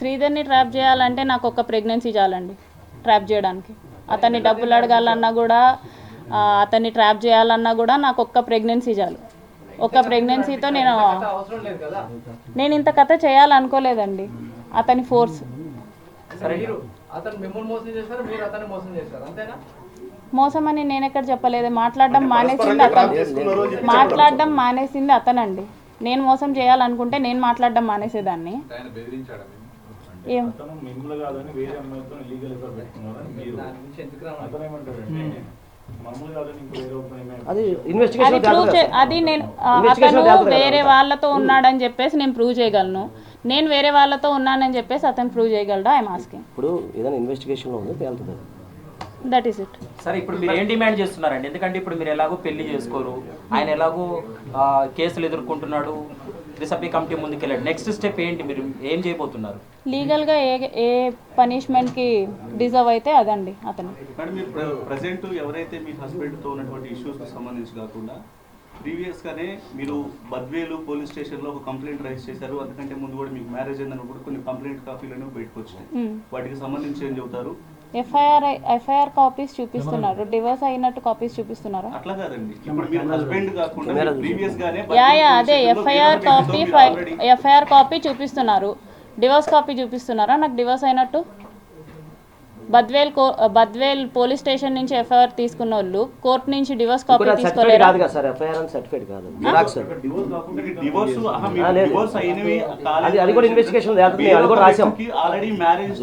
శ్రీధర్ని trap చేయాలంటే నాకు ఒక ప్రెగ్నెన్సీ చాలండి ట్రాప్ చేయడానికి. అతన్ని డబ్బులు అడగాలన్నా కూడా, అతన్ని ట్రాప్ చేయాలన్నా కూడా నాకు ఒక్క ప్రెగ్నెన్సీ చాలు. ఒక ప్రెగ్నెన్సీతో నేను ఇంత కథ చేయాలనుకోలేదండి. అతని ఫోర్స్. మోసం అని నేను ఎక్కడ చెప్పలేదు. మాట్లాడడం మానేసింది అతనండి. నేను మోసం చేయాలనుకుంటే నేను మాట్లాడడం మానేసేదాన్ని. ఏం అది నేను అతను వేరే వాళ్ళతో ఉన్నాడని చెప్పేసి నేను ప్రూవ్ చేయగలను. నేను వేరే వాళ్ళతో ఉన్నానని చెప్పేసి అతను ప్రూవ్ చేయగలడా? I'm asking. ఇప్పుడు ఏదైనా ఇన్వెస్టిగేషన్ లో ఉంది తేలుతుంది. That is it. సరే, ఇప్పుడు మీరు ఏం డిమాండ్ చేస్తున్నారండి? ఎందుకంటే ఇప్పుడు మీరు ఎలాగో పెళ్లి చేసుకోరు, ఆయన ఎలాగో కేసులు ఎదుర్కొంటున్నాడు, త్రిసభ్య కమిటీ ముందుకెళ్ళాడు. నెక్స్ట్ స్టెప్ ఏంటి? మీరు ఏం చేయబోతున్నారు? లీగల్గా ఏ పనిష్మెంట్కి డిజర్వ్ అయితే అదండి అతను. మేడం, మీరు ప్రజెంట్ ఎవరైతే మీ హస్బెండ్తో ఉన్నటువంటి ఇష్యూస్కి సంబంధించి కాకుండా ప్రీవియస్గానే మీరు బద్వేలు పోలీస్ స్టేషన్లో ఒక కంప్లైంట్ రైజ్ చేశారు. అందుకంటే ముందు కూడా మీకు మ్యారేజ్ అయిందని కూడా కొన్ని కంప్లైంట్ కాపీలను బయటకు వచ్చినాయి. వాటికి సంబంధించి ఏం చెబుతారు? ఎఫ్ఐఆర్ కాపీస్ చూపిస్తున్నారు, డివోర్స్ అయినట్టు కాపీస్ చూపిస్తున్నారు. అట్లా కాదండి, ఇప్పుడు మీరు హస్బెండ్ కాకుండా ప్రీవియస్ గానే అదే ఎఫ్ఐఆర్ కాపీ చూపిస్తున్నారు, డివోర్స్ కాపీ చూపిస్తున్నారా నాకు డివోర్స్ అయినట్టు? బద్వేల్ పోలీస్ స్టేషన్ నుంచి ఎఫ్ఐఆర్ తీసుకున్న వాళ్ళు కోర్టు నుంచి డివోర్స్ కాపీ తీసుకోలేరు. Already marriage